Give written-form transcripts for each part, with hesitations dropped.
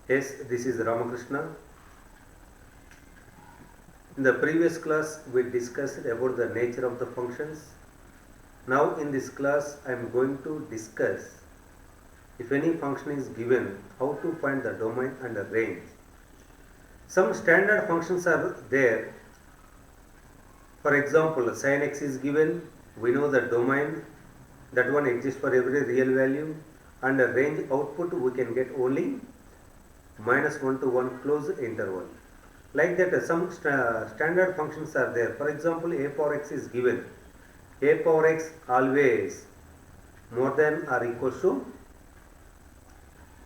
Yes, this is Ramakrishna. In the previous class, we discussed about the nature of the functions. Now, in this class, I am going to discuss if any function is given, how to find the domain and the range. Some standard functions are there. For example, sin x is given, we know the domain, that one exists for every real value, and the range output we can get only -1 to 1 closed interval. Like that, some standard functions are there. For example, a power x is given. A power x always more than or equals to,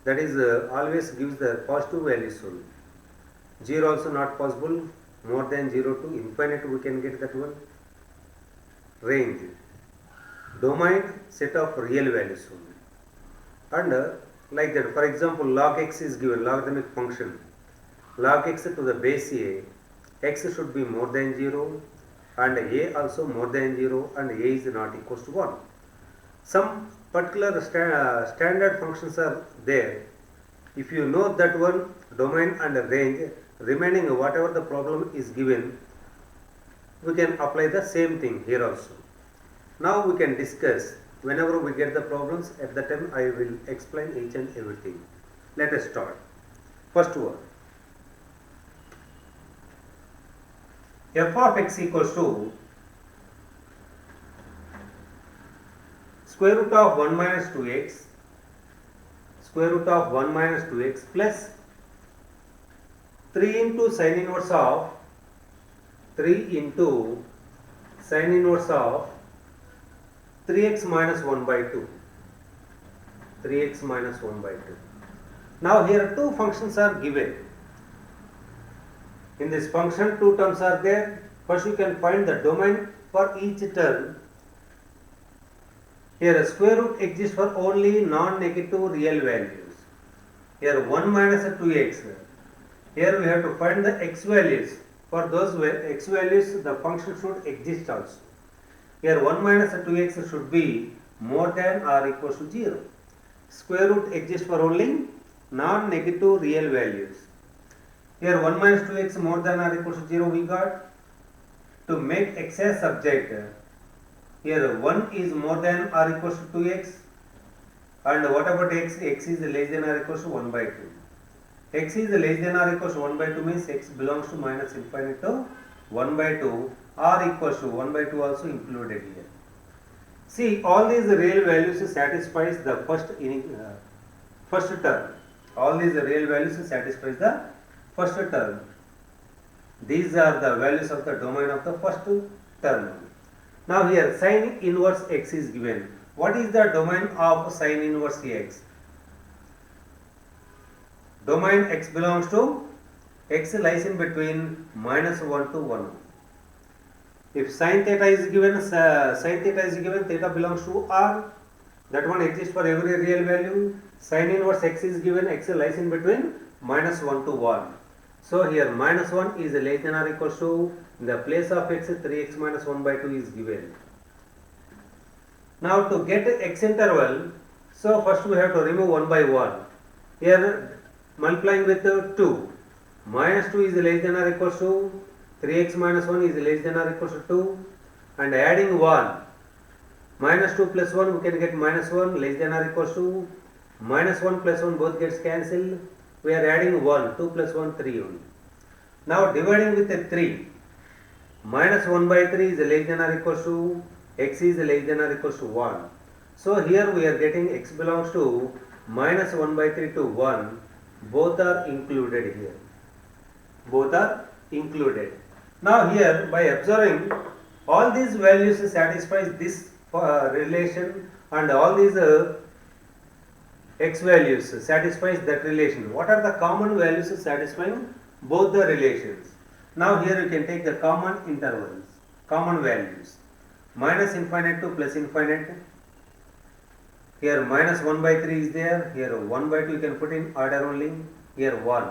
that is always gives the positive values only. 0 also not possible, more than 0 to infinite we can get that one. Range, domain, set of real values only. And like that, for example, log x is given, logarithmic function. Log x to the base a, x should be more than 0 and a also more than 0 and a is not equals to 1. Some particular standard functions are there. If you know that one, domain and range, remaining whatever the problem is given, we can apply the same thing here also. Now we can discuss. Whenever we get the problems, at that time I will explain each and everything. Let us start. First one, f of x equals to square root of 1 minus 2x, square root of 1 minus 2x plus 3 into sin inverse of 3 into sin inverse of 3x minus 1 by 2. 3x minus 1 by 2. Now here two functions are given. In this function two terms are there. First you can find the domain for each term. Here square root exists for only non-negative real values. Here 1 minus 2x. Here we have to find the x values. For those x values the function should exist also. Here 1 minus 2x should be more than or equals to 0. Square root exists for only non-negative real values. Here 1 minus 2x more than or equals to 0 we got. To make x a subject, here 1 is more than or equals to 2x, and what about x? X is less than or equals to 1 by 2. X is less than or equals to 1 by 2 means x belongs to minus infinite to 1 by 2 or equals to 1 by 2 also included here. See, all these real values satisfies the first term. All these real values satisfies the first term. These are the values of the domain of the first term. Now here sin inverse x is given. What is the domain of sin inverse x? Domain x belongs to, x lies in between -1 to 1. If sin theta is given, theta belongs to r. That one exists for every real value. Sin inverse x is given, x lies in between -1 to 1. So here -1 is less than or equals to, in the place of x 3x minus 1 by 2 is given. Now to get x interval, so first we have to remove 1 by 1. Here multiplying with 2, minus 2 is less than or equals to, 3x minus 1 is less than or equals to 2, and adding 1, minus 2 plus 1 we can get minus 1 less than or equals to, minus 1 plus 1 both gets cancelled, we are adding 1, 2 plus 1 3 only. Now dividing with 3, minus 1 by 3 is less than or equals to, x is less than or equals to 1. So here we are getting x belongs to minus 1 by 3 to 1, both are included here. Both are included. Now here by observing all these values satisfies this relation, and all these x values satisfies that relation. What are the common values satisfying both the relations? Now here you can take the common intervals, common values. Minus infinite to plus infinite. Here minus 1 by 3 is there. Here 1 by 2 you can put in order only. Here 1.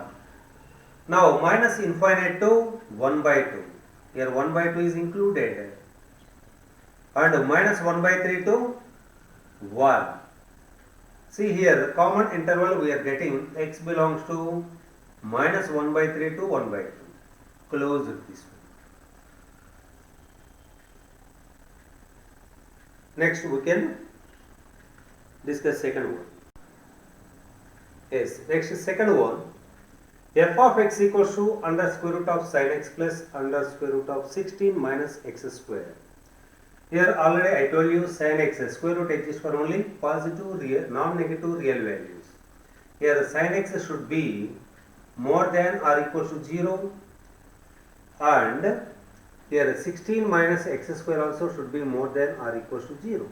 Now minus infinite to 1 by 2. Here 1 by 2 is included. And minus 1 by 3 to 1. See here, common interval we are getting x belongs to minus 1 by 3 to 1 by 2. Close this one. Next we can discuss second one. Yes, next second one. F of x equals to under square root of sin x plus under square root of 16 minus x square. Here already I told you sin x square root exists for only positive real, non-negative real values. Here sin x should be more than or equal to 0, and here 16 minus x square also should be more than or equal to 0.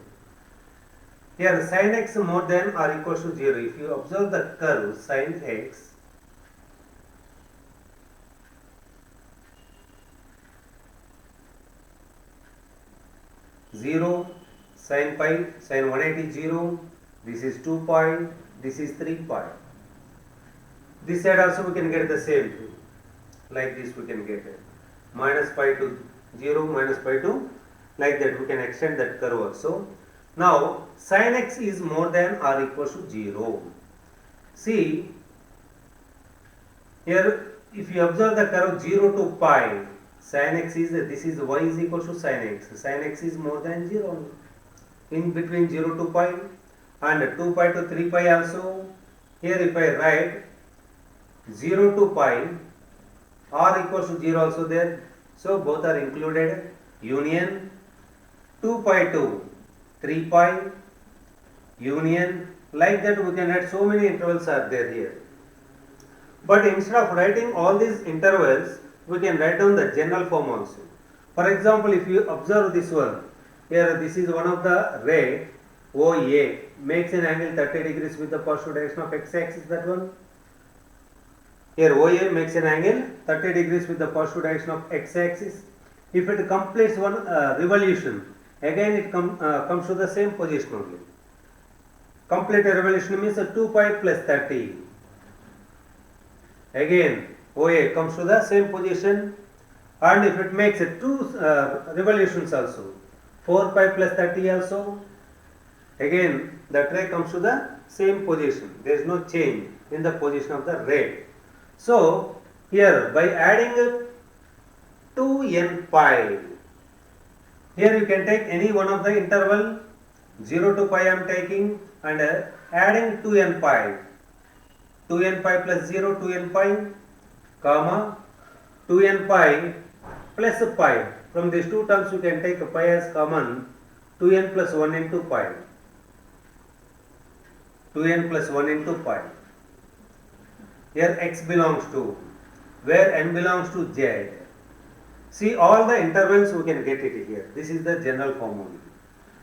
Here sin x more than or equal to 0. If you observe the curve sin x, zero, sin pi, sin 180 0, this is 2 pi, this is 3 pi. This side also we can get the same thing, like this we can get it. Minus pi to 0, minus pi to, like that we can extend that curve also. Now sin x is more than or equal to 0. See, here if you observe the curve 0 to pi, sin x is, this is y is equal to sin x. Sin x is more than 0 in between 0 to pi, and 2 pi to 3 pi also. Here if I write 0 to pi or equals to 0 also there, so both are included. Union 2 pi to 3 pi, union, like that we can add, so many intervals are there here. But instead of writing all these intervals, we can write down the general form also. For example, if you observe this one, here this is one of the ray OA, makes an angle 30 degrees with the positive direction of x axis, that one. Here OA makes an angle 30 degrees with the positive direction of x axis. If it completes one revolution, again it comes to the same position only. Complete revolution means 2 pi plus 30. Again OA comes to the same position, and if it makes two revolutions also, 4 pi plus 30 also, again the ray comes to the same position. There is no change in the position of the ray. So here by adding 2n pi, here you can take any one of the interval, 0 to pi I am taking, and adding 2n pi, 2n pi plus 0, 2n pi, comma 2n pi plus pi. From these two terms you can take pi as common, 2n plus 1 into pi, 2n plus 1 into pi. Here x belongs to, where n belongs to z. See all the intervals we can get it here. This is the general form only.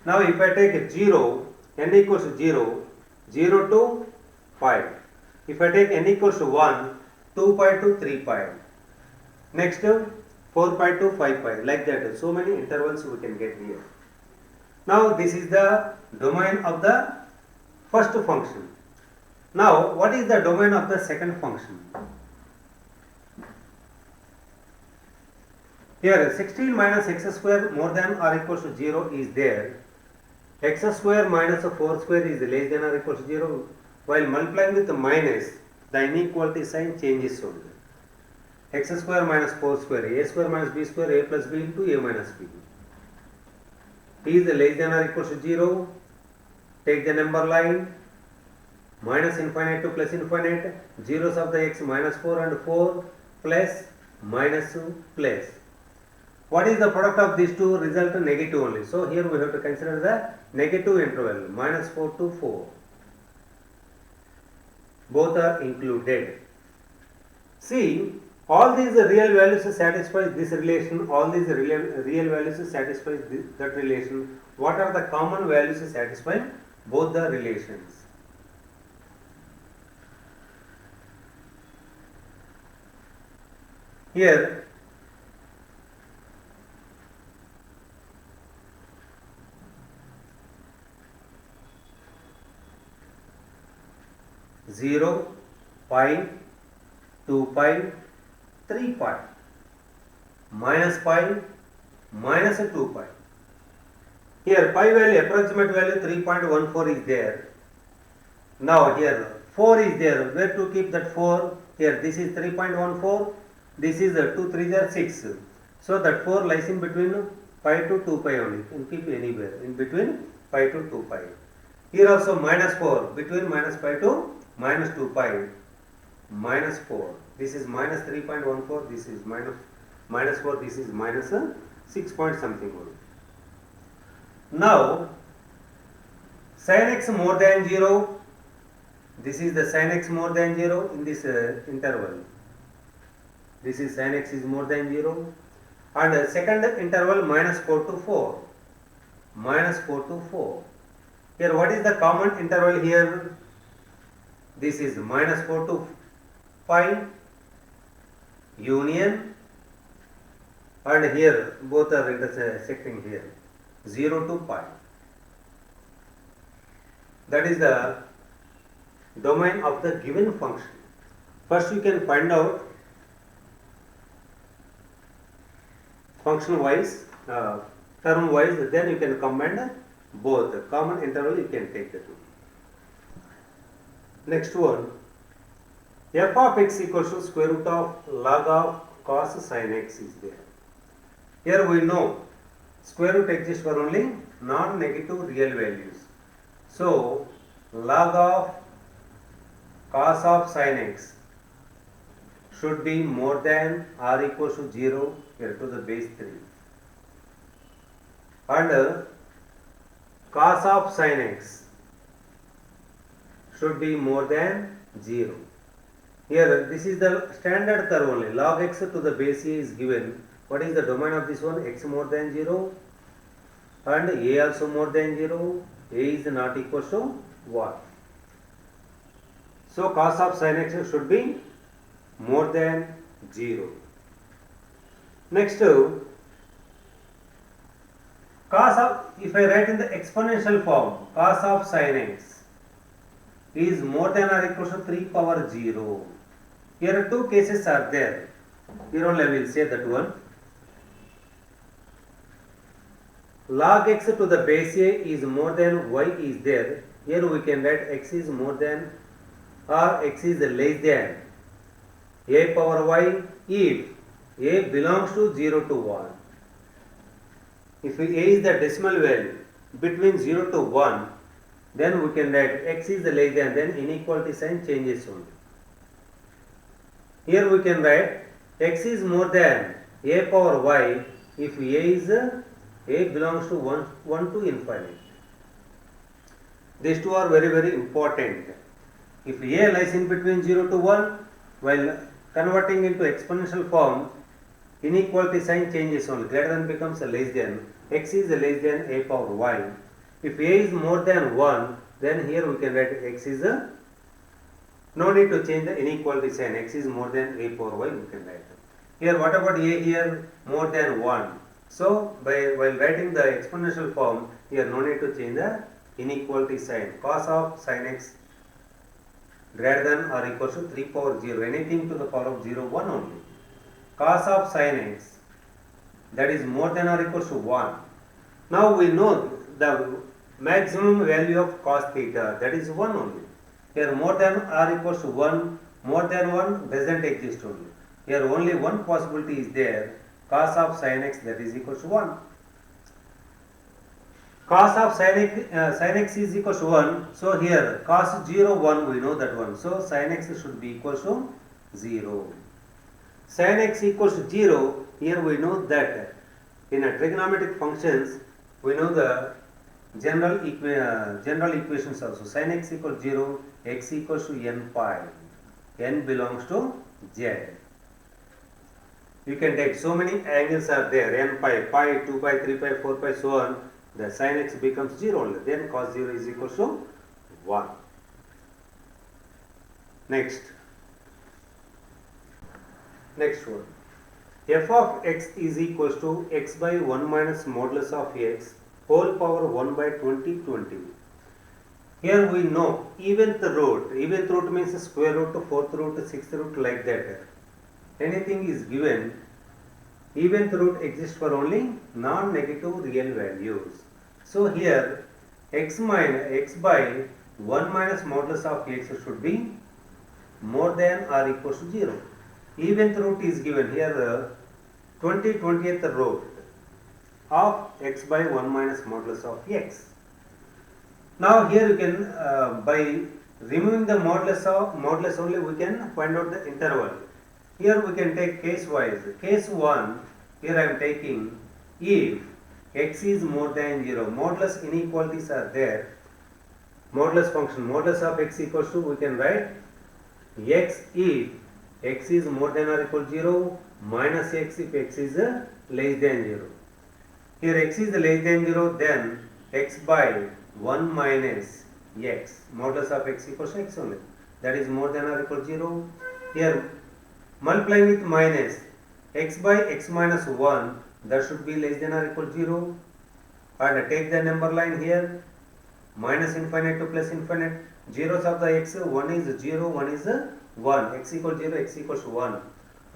Now if I take 0, n equals to 0, 0 to pi. If I take n equals to 1, 2 pi to 3 pi. Next 4 pi to 5 pi, like that. So many intervals we can get here. Now this is the domain of the first function. Now what is the domain of the second function? Here 16 minus x square more than or equal to 0 is there. X square minus 4 square is less than or equal to 0. While multiplying with the minus, the inequality sign changes only. X square minus 4 square, a square minus b square, a plus b into a minus b. Is less than or equal to 0. Take the number line, minus infinite to plus infinite, zeros of the x minus 4 and 4, plus minus plus. What is the product of these two? Result negative only. So here we have to consider the negative interval, minus 4 to 4. Both are included. See, all these real values satisfy this relation, all these real values satisfy that relation. What are the common values satisfying both the relations? Here 0, pi, 2 pi, 3 pi, minus pi, minus 2 pi. Here pi value, approximate value 3.14 is there. Now here 4 is there. Where to keep that 4? Here this is 3.14. This is 2 3 are 6. So that 4 lies in between pi to 2 pi only. You can keep anywhere in between pi to 2 pi. Here also minus 4 between minus pi to minus 2 pi. Minus 4. This is minus 3.14. This is minus 4. This is minus 6 point something only. Now sin x more than 0. This is the sin x more than 0 in this interval. This is sin x is more than 0. And second interval minus 4 to 4. Minus 4 to 4. Here what is the common interval here? This is minus 4 to pi union, and here both are intersecting here 0 to pi. That is the domain of the given function. First you can find out function wise, term wise, then you can combine both. The common interval you can take the two. Next one, f of x equals to square root of log of cos sin x is there. Here we know square root exists for only non-negative real values. So log of cos of sin x should be more than or equals to 0 here to the base 3. And cos of sin x should be more than 0. Here this is the standard curve only. Log x to the base a is given. What is the domain of this one? X more than 0 and a also more than 0. A is not equal to 1. So cos of sin x should be more than 0. Next, cos of, if I write in the exponential form, cos of sin x is more than or equal to 3 power 0. Here two cases are there. Here only I will say that one. Log x to the base a is more than y is there. Here we can write x is more than or x is less than a power y if a belongs to 0 to 1. If a is the decimal value between 0 to 1, then we can write x is less than, then inequality sign changes only. Here we can write x is more than a power y if a belongs to 1 to infinite. These two are very very important. If a lies in between 0 to 1, while converting into exponential form, inequality sign changes only. Greater than becomes a less than. X is less than a power y. If a is more than 1, then here we can write x is no need to change the inequality sign. X is more than a power y, we can write. Here what about a here? More than 1. So while writing the exponential form, here no need to change the inequality sign. Cos of sin x greater than or equal to 3 power 0. Anything to the power of 0, 1 only. Cos of sin x, that is more than or equal to 1. Now we know the maximum value of cos theta, that is 1 only. Here more than or equals to 1, more than 1 doesn't exist only. Here only one possibility is there, cos of sin x, that is equal to 1. Cos of sin x is equal to 1. So here cos 0, 1, we know that one. So sin x should be equal to 0. Sin x equals to 0, here we know that in a trigonometric functions, we know the general equations also. Sin x equals 0, x equals to n pi. N belongs to z. You can take so many angles are there, n pi, pi, 2 pi, 3 pi, 4 pi, so on. The sin x becomes 0 only. Then cos 0 is equal to 1. Next one. F of x is equals to x by 1 minus modulus of x whole power 1 by 20. Here we know eventh root. Eventh root means square root, fourth root, sixth root, like that. Anything is given, eventh root exists for only non-negative real values. So here x by 1 minus modulus of x should be more than or equals to 0. Eventh root is given here 20th root of x by 1 minus modulus of x. Now here you can by removing the modulus only we can find out the interval. Here we can take case wise. Case 1, here I am taking if x is more than 0, modulus inequalities are there. Modulus function, modulus of x equals to, we can write x if x is more than or equal to 0 minus x if x is less than 0. Here x is less than 0, then x by 1 minus x, modulus of x equals to x only, that is more than or equal to 0. Here multiply with minus x by x minus 1, that should be less than or equal to 0, and take the number line here, minus infinite to plus infinite, zeros of the x, 1 is 0, 1 is 1, x equals 0, x equals 1.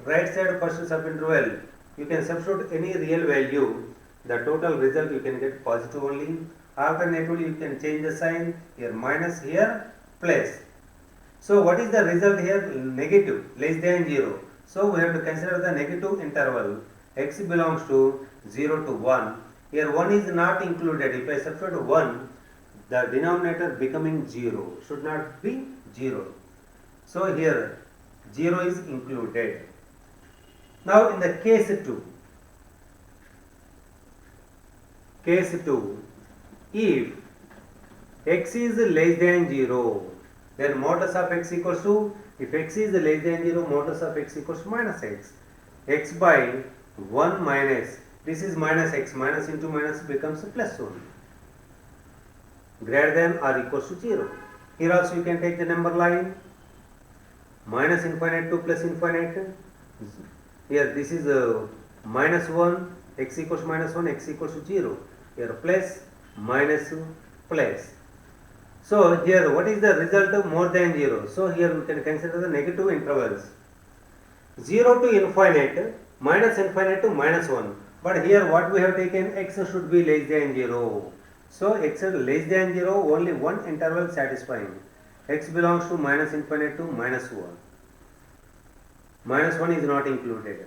Right side first subinterval, you can substitute any real value, the total result you can get positive only. Alternatively you can change the sign, here minus, here plus. So what is the result here? Negative, less than 0. So we have to consider the negative interval, x belongs to 0 to 1. Here 1 is not included. If I substitute 1, the denominator becoming 0, should not be 0. So here 0 is included. Now in the case 2, if x is less than 0, then modulus of x equals to, if x is less than 0, modulus of x equals to minus x. X by 1 minus, this is minus x, minus into minus becomes plus 1. Greater than or equals to 0. Here also you can take the number line, minus infinite to plus infinite. Here this is minus 1, x equals minus 1, x equals to 0. Here plus, minus, plus. So here what is the result of more than 0? So here we can consider the negative intervals. 0 to infinite, minus infinite to minus 1. But here what we have taken, x should be less than 0. So x is less than 0, only one interval satisfying. X belongs to minus infinite to minus 1. Minus 1 is not included.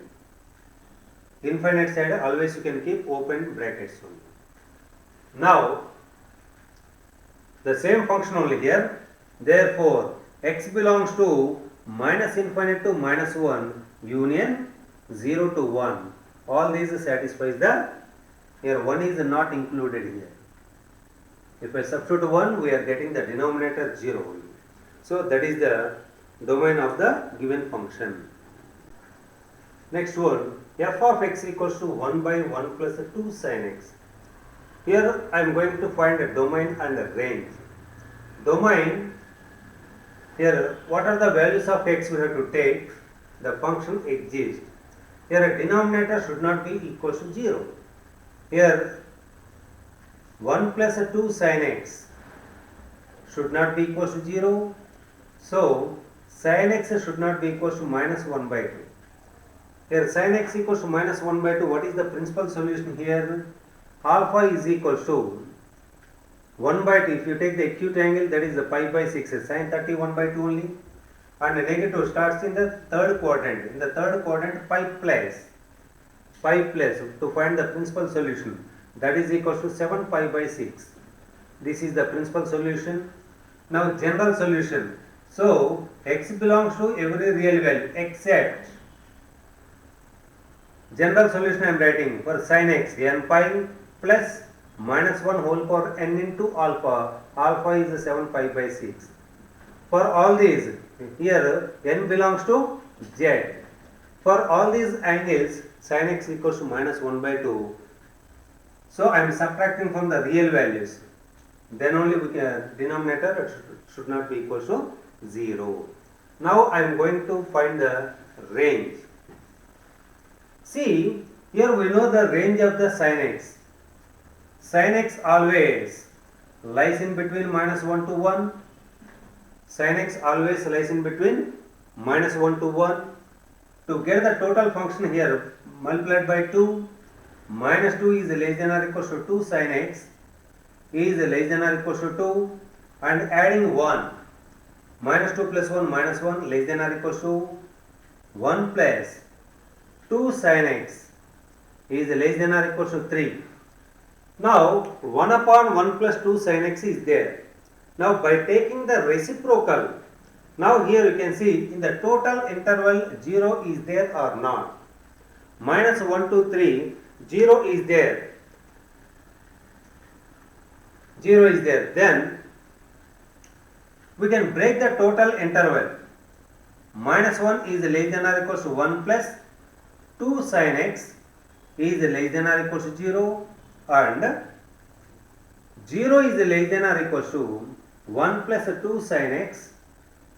Infinite side always you can keep open brackets only. Now the same function only here. Therefore x belongs to minus infinite to minus 1 union 0 to 1. All these satisfies the, here 1 is not included here. If I substitute 1, we are getting the denominator 0 only. So that is the domain of the given function. Next one, f of x equals to 1 by 1 plus 2 sin x. Here I am going to find a domain and a range. Domain, here what are the values of x we have to take? The function exists. Here a denominator should not be equal to 0. Here 1 plus 2 sin x should not be equal to 0. So sin x should not be equal to minus 1 by 2. Here sin x equals to minus 1 by 2. What is the principal solution here? Alpha is equal to 1 by 2. If you take the acute angle, that is the pi by 6, sin 31 by 2 only. And the negative starts in the third quadrant. In the third quadrant, pi plus to find the principal solution. That is equal to 7 pi by 6. This is the principal solution. Now general solution. So x belongs to every real value except, general solution I am writing for sin x, n pi plus minus 1 whole power n into alpha. Alpha is 7 pi by 6. For all these, here n belongs to z. For all these angles, sin x equals to minus 1 by 2. So I am subtracting from the real values. Then only we can, denominator should not be equal to 0. Now I am going to find the range. See, here we know the range of the sin x. Sin x always lies in between minus 1 to 1. Sin x always lies in between minus 1 to 1. To get the total function here, multiplied by 2. Minus 2 is less than or equal to 2 sin x is less than or equal to 2. and adding 1. Minus 2 plus 1 minus 1 less than or equals to 1 plus 2 sin x is less than or equals to 3. Now 1 upon 1 plus 2 sin x is there. Now by taking the reciprocal, now here you can see in the total interval 0 is there or not. Minus 1, 2, 3, 0 is there. 0 is there. Then we can break the total interval. Minus 1 is less than or equals to 1 plus 2 sin x is less than or equals to 0 and 0 is less than or equals to 1 plus 2 sin x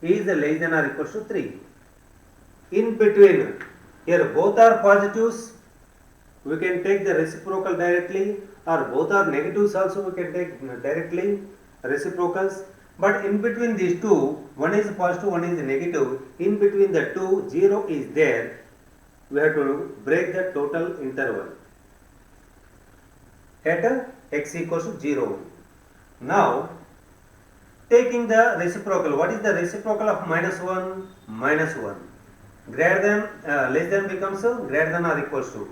is less than or equals to 3. In between, here both are positives, we can take the reciprocal directly, or both are negatives also we can take directly reciprocals. But in between these two, one is positive, one is negative. In between the two, 0 is there. We have to break the total interval at x equals to 0. Now, taking the reciprocal, what is the reciprocal of minus 1? Minus 1. Greater than, less than becomes greater than or equals to.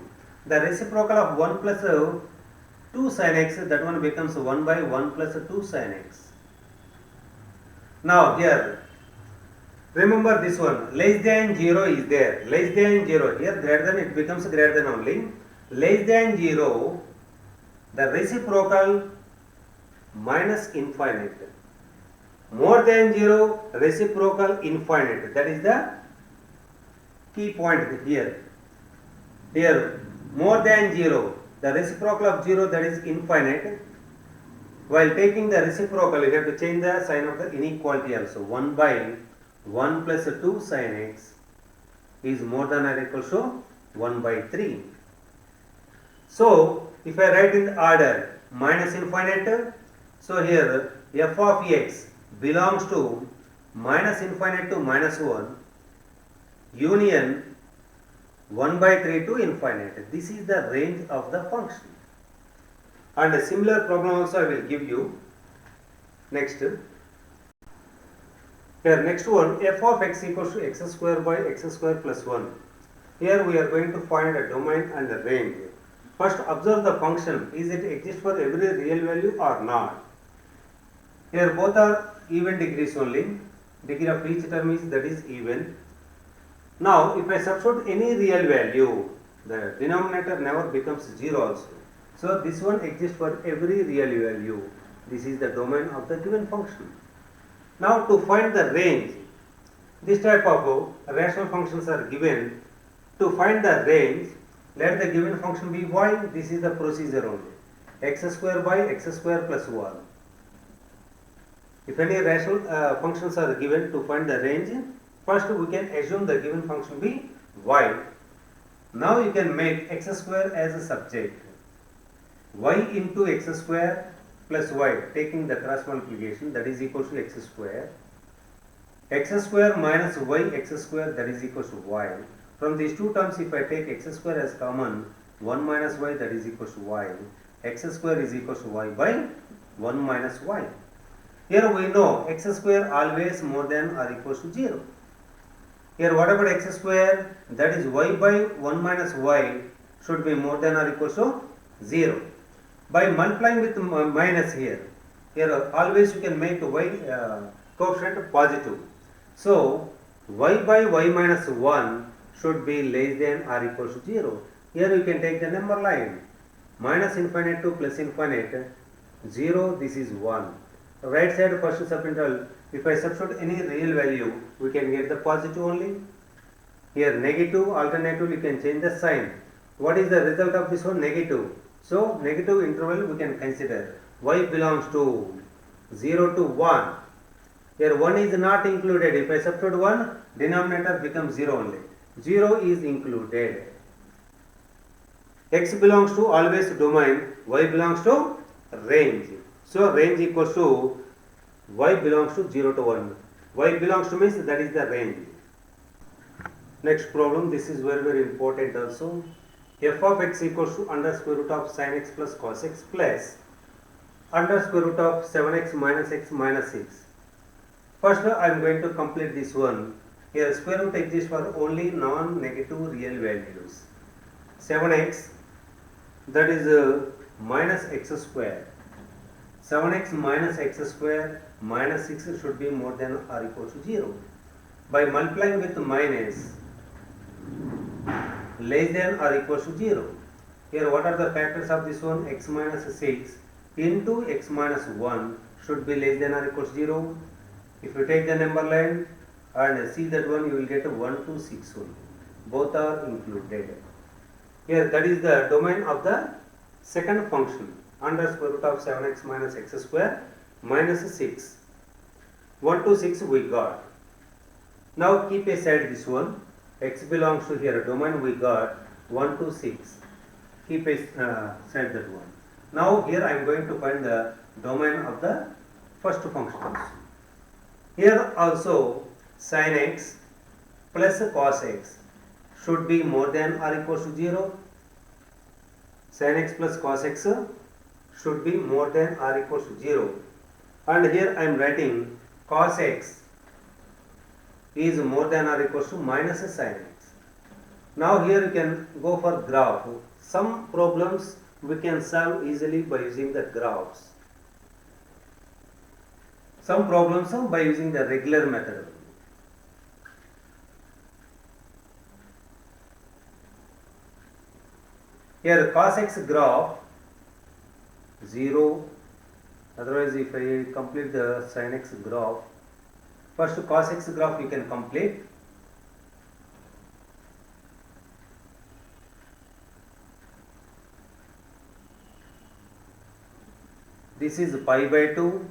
The reciprocal of 1 plus 2 sin x, that one becomes 1 by 1 plus 2 sin x. Now here, remember this one, less than 0 is there, less than 0, here greater than, it becomes greater than only. Less than 0, the reciprocal minus infinite. More than 0, reciprocal infinite. That is the key point here. Here, more than 0, the reciprocal of 0, that is infinite. While taking the reciprocal, you have to change the sign of the inequality also. 1 by 1 plus 2 sin x is more than or equal to 1 by 3. So, if I write in the order minus infinite, so here f of x belongs to minus infinite to minus 1 union 1 by 3 to infinite. This is the range of the function. And a similar problem also I will give you. Next. Here next one, f of x equals to x square by x square plus 1. Here we are going to find a domain and a range. First observe the function. Is it exist for every real value or not? Here both are even degrees only. Degree of each term is, that is, even. Now if I substitute any real value, the denominator never becomes 0 also. So this one exists for every real value. This is the domain of the given function. Now to find the range, this type of rational functions are given. To find the range, let the given function be y. This is the procedure only. X square by x square plus 1. If any rational functions are given, to find the range, first we can assume the given function be y. Now you can make x square as a subject. Y into x square plus y, taking the cross multiplication, that is equal to x square. X square minus y x square, that is equal to y. From these two terms, if I take x square as common, 1 minus y, that is equal to y. X square is equal to y by 1 minus y. Here we know x square always more than or equal to 0. Here what about x square? That is y by 1 minus y should be more than or equal to 0. By multiplying with minus here always you can make y coefficient positive. So y by y minus 1 should be less than or equal to 0. Here you can take the number line. Minus infinite to plus infinite, 0, this is 1. Right side first subinterval, if I substitute any real value, we can get the positive only. Here negative, alternative, you can change the sign. What is the result of this one? Negative. So negative interval we can consider. Y belongs to 0 to 1. Here 1 is not included. If I substitute 1, denominator becomes 0 only. 0 is included. X belongs to always domain, y belongs to range. So range equals to y belongs to 0 to 1. Y belongs to means that is the range. Next problem, this is very important also. F of x equals to under square root of sin x plus cos x plus under square root of 7x minus 6. First I am going to complete this one. Here square root exists for only non-negative real values. 7x, that is minus x square. 7x minus x square minus 6 should be more than or equal to 0. By multiplying with minus, less than or equal to 0. Here what are the factors of this one? X minus 6 into x minus 1 should be less than or equal to 0. If you take the number line and see that one, you will get 1 to 6 only. Both are included. Here that is the domain of the second function under square root of 7x minus x square minus 6. 1 to 6 we got. Now keep aside this one. X belongs to here domain we got 1 to 6. Keep aside that one. Now here I am going to find the domain of the first function. Here also sin x plus cos x should be more than or equal to 0. Sin x plus cos x should be more than or equal to 0. And here I am writing cos x is more than or equal to minus sin x. Now here you can go for graph. Some problems we can solve easily by using the graphs. Some problems by using the regular method. Here cos x graph 0. Otherwise if I complete the sin x graph, first cos x graph you can complete. This is pi by 2.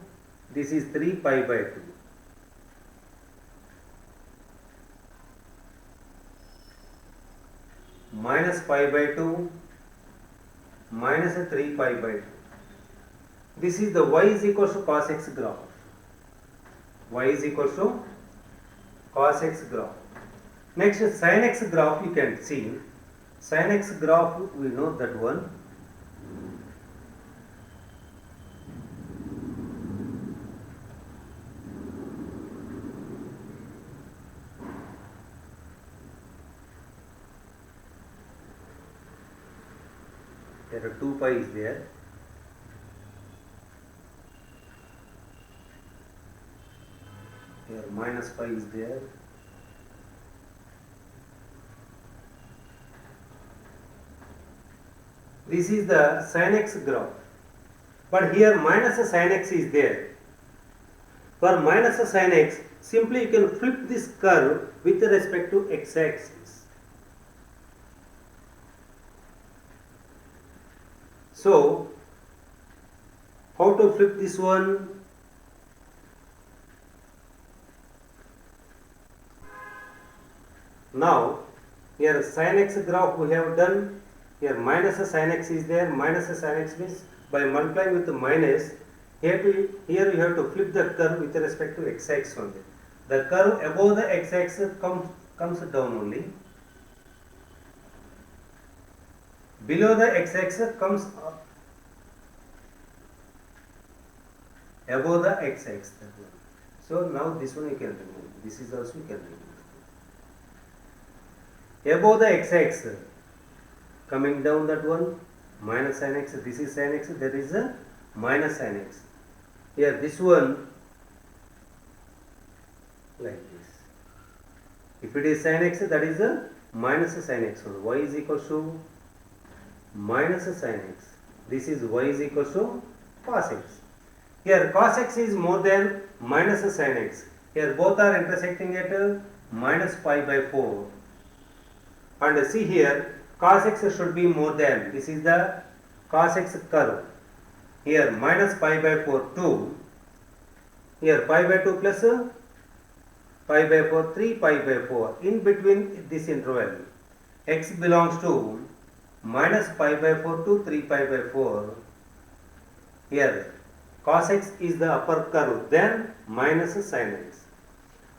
This is 3 pi by 2. Minus pi by 2 minus 3 pi by 2. This is the y is equal to cos x graph. Y is equal to cos x graph. Next sin x graph you can see. Sin x graph we know that one. There are 2 pi is there. Here minus pi is there. This is the sin x graph. But here minus sin x is there. For minus sin x, simply you can flip this curve with respect to x axis. So, how to flip this one? Now, here sin x graph we have done. Here minus sin x is there. Minus sin x means by multiplying with the minus, here you have to flip the curve with respect to x axis only. The curve above the x axis comes down only. Below the x axis comes up. Above the x axis. So now this one you can remove. This is also you can remove. Above the x axis, coming down that one, minus sin x. This is sin x. There is a minus sin x. Here this one like this. If it is sin x, that is a minus sin x. Y is equal to minus sin x. This is y is equal to cos x. Here cos x is more than minus sin x. Here both are intersecting at minus pi by 4. And see here cos x should be more than. This is the cos x curve. Here minus pi by 4 2. Here pi by 2 plus pi by 4 3 pi by 4. In between this interval x belongs to minus pi by 4 to 3 pi by 4. Here cos x is the upper curve, then minus sin x.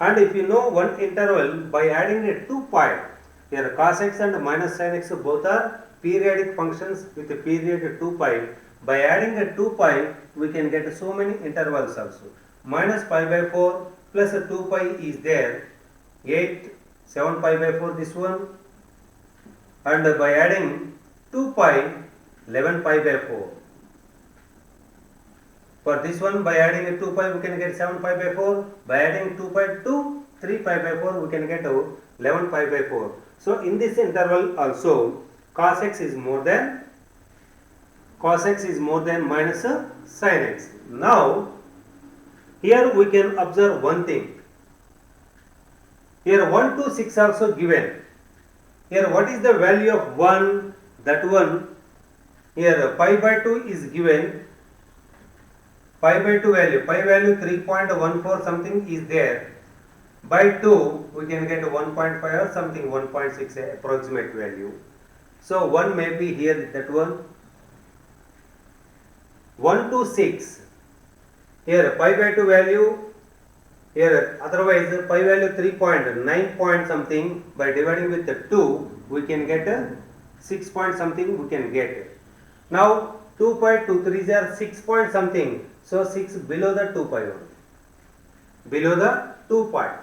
And if you know one interval by adding a 2 pi, here cos x and minus sin x both are periodic functions with a period 2 pi. By adding a 2 pi, we can get so many intervals also. Minus pi by 4 plus a 2 pi is there. 8, 7 pi by 4 this one. And by adding 2 pi, 11 pi by 4. For this one, by adding a 2 pi, we can get 7 pi by 4. By adding 2 pi to 3 pi by 4, we can get 11 pi by 4. So, in this interval also, cos x is more than minus sin x. Now, here we can observe one thing. Here 1 to 6 also given. Here what is the value of 1? That one, here pi by 2 is given. Pi by 2 value, pi value 3.14 something is there. By 2 we can get 1.5 or something, 1.6 approximate value. So 1 may be here, that one. 1 to 6, here pi by 2 value, here otherwise pi value 3.9 point something, by dividing with the 2 we can get a 6 point something we can get. Now 2 pi 2 3s are 6 point something, so 6 below the 2 pi only, below the 2 pi.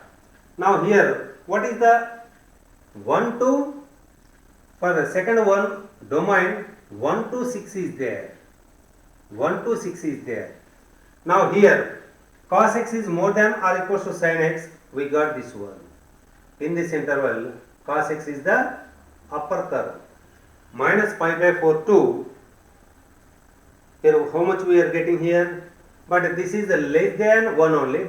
Now here what is the 1 to, for the second one domain 1 to 6 is there. 1 to 6 is there. Now here cos x is more than or equals to sin x, we got this one. In this interval, cos x is the upper term. Minus pi by 4 to, here how much we are getting here? But this is less than 1 only.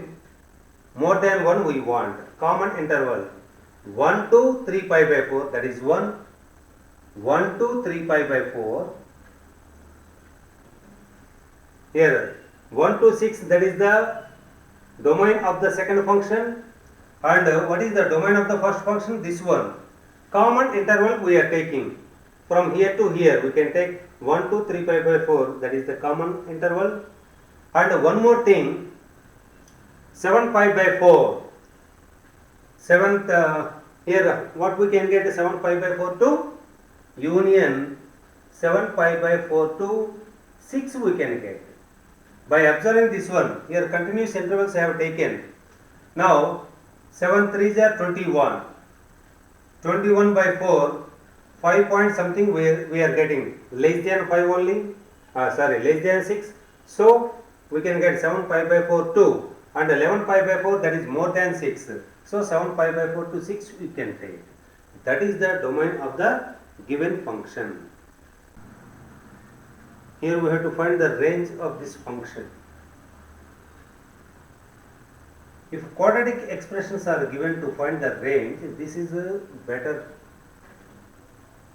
More than 1 we want. Common interval. 1 to 3 pi by 4, that is 1. 1 to 3 pi by 4. Here 1 to 6, that is the domain of the second function, and what is the domain of the first function? This one. Common interval we are taking. From here to here we can take 1 to 3 pi by 4, that is the common interval. And one more thing, 7 pi by 4. Here what we can get 7 pi by 4 to? Union 7 pi by 4 to 6 we can get. By observing this one, here continuous intervals I have taken. Now 7 3s are 21. 21 by 4, 5 point something we are getting, less than 5 only, less than 6. So we can get 7 pi by 4 2, and 11 pi by 4, that is more than 6. So 7 pi by 4 to 6 we can take. That is the domain of the given function. Here we have to find the range of this function. If quadratic expressions are given to find the range, this is a better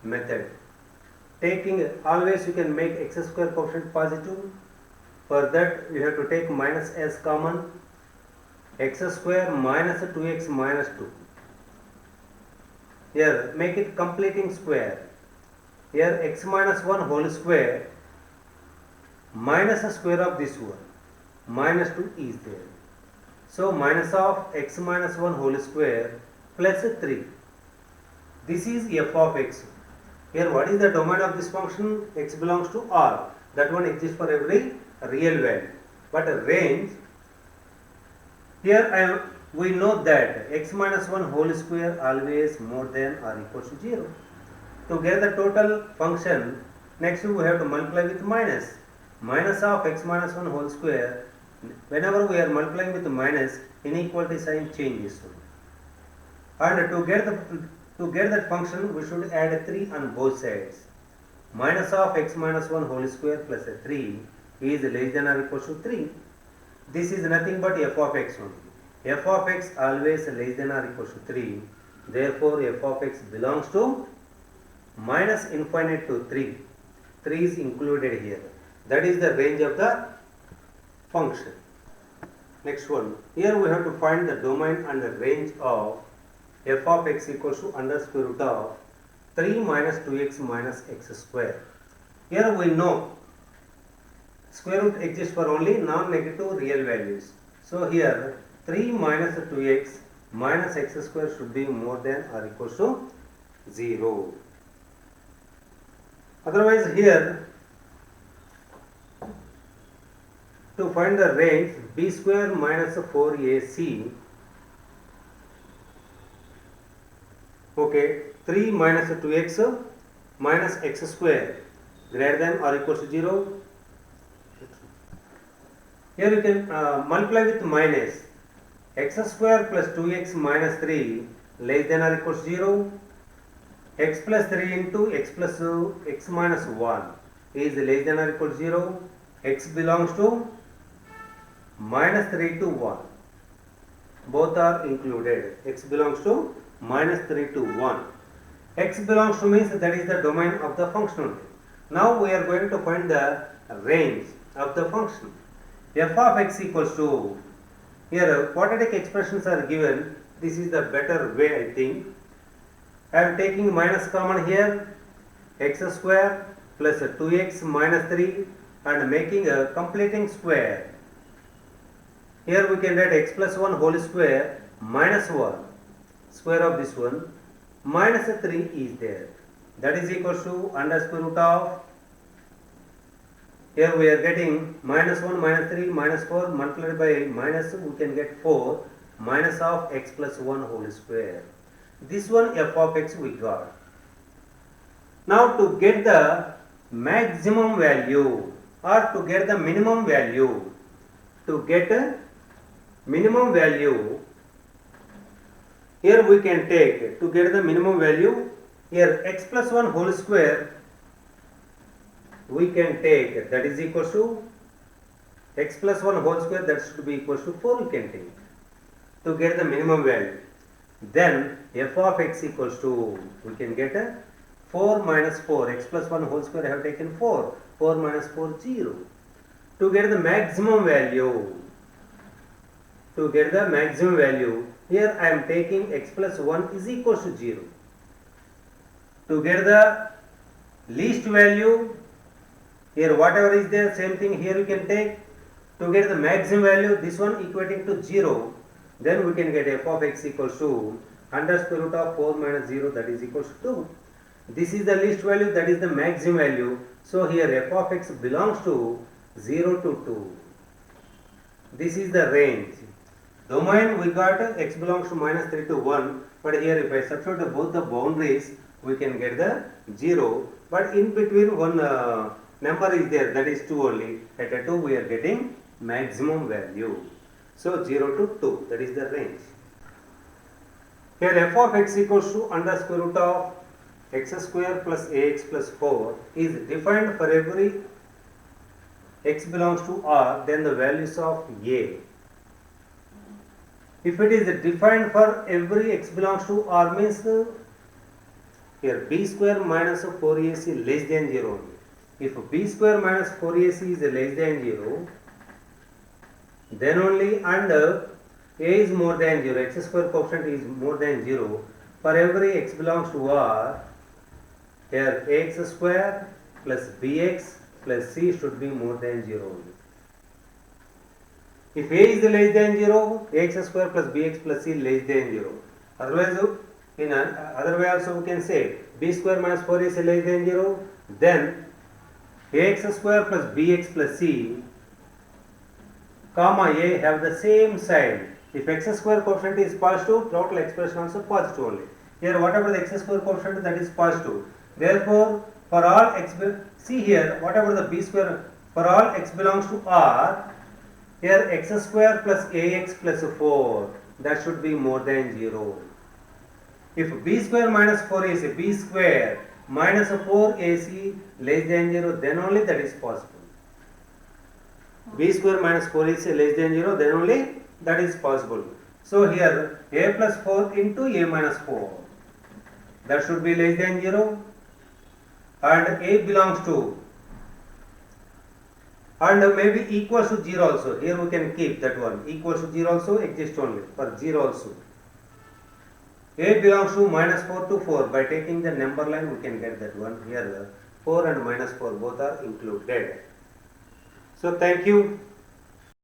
method. Taking, always you can make x square coefficient positive. For that you have to take minus s common. X square minus 2x minus 2. Here make it completing square. Here x minus 1 whole square minus the square of this one, minus 2 is there. So minus of x minus 1 whole square plus 3. This is f of x. Here what is the domain of this function? X belongs to R. That one exists for every real value. But a range, here we know that x minus 1 whole square always more than or equals to 0. To get the total function, next we have to multiply with minus. Minus of x minus 1 whole square, whenever we are multiplying with minus, inequality sign changes. And to get that function, we should add a 3 on both sides. Minus of x minus 1 whole square plus a 3 is less than or equals to 3. This is nothing but f of x only. F of x always less than or equals to 3. Therefore, f of x belongs to minus infinite to 3. 3 is included here. That is the range of the function. Next one. Here we have to find the domain and the range of f of x equals to under square root of 3 minus 2x minus x square. Here we know square root exists for only non-negative real values. So here 3 minus 2x minus x square should be more than or equals to 0. Otherwise here to find the range b square minus 4ac. Okay, 3 minus 2x minus x square greater than or equals to 0. Here you can multiply with minus x square plus 2x minus 3 less than or equals to 0. X plus 3 into x plus x minus 1 is less than or equal to 0. X belongs to minus 3 to 1. Both are included. X belongs to minus 3 to 1. X belongs to means that is the domain of the function. Now we are going to find the range of the function. F of x equals to, here quadratic expressions are given. This is the better way, I think. I am taking minus common here, x square plus 2x minus 3 and making a completing square. Here we can write x plus 1 whole square minus 1, square of this one, minus 3 is there. That is equal to under square root of, here we are getting minus 1 minus 3 minus 4 multiplied by minus, we can get 4 minus of x plus 1 whole square. This one f of x we got. Now to get the maximum value or to get the minimum value, here we can take, to get the minimum value, here x plus 1 whole square we can take, that is equal to x plus 1 whole square, that should be equal to 4 we can take to get the minimum value. Then f of x equals to, we can get a 4 minus 4, x plus 1 whole square I have taken 4, 4 minus 4 0. To get the maximum value, here I am taking x plus 1 is equal to 0. To get the least value, here whatever is there, same thing here you can take. To get the maximum value, this one equating to 0, then we can get f of x equals to under square root of 4 minus 0, that is equals to 2. This is the least value, that is the maximum value. So here f of x belongs to 0 to 2. This is the range. Domain we got x belongs to minus 3 to 1, but here if I substitute both the boundaries, we can get the 0, but in between one number is there, that is 2 only. At a 2 we are getting maximum value. So 0 to 2, that is the range. Here f of x equals to under square root of x square plus ax plus 4 is defined for every x belongs to R, then the values of a. If it is defined for every x belongs to R means here b square minus 4ac less than 0. If b square minus 4ac is less than 0, then only under a is more than 0, x square coefficient is more than 0. For every x belongs to R, here ax square plus bx plus c should be more than 0 only. If a is less than 0, ax square plus bx plus c less than 0. Otherwise, in other way also we can say b square minus 4 is less than 0, then ax square plus bx plus c comma a have the same sign. If x square coefficient is positive, total expression also positive only. Here whatever the x square coefficient, that is positive. Therefore, for all x, see here whatever the b square, for all x belongs to R, here x square plus ax plus 4, that should be more than 0. If b square minus 4ac, b square minus 4ac less than 0, then only that is possible. B square minus 4ac less than 0, then only that is possible. So here a plus 4 into a minus 4, that should be less than 0, and a belongs to, and maybe equals to 0 also. Here we can keep that one, equals to 0 also exists only for 0 also. A belongs to minus 4 to 4. By taking the number line we can get that one. Here 4 and minus 4 both are included. So thank you.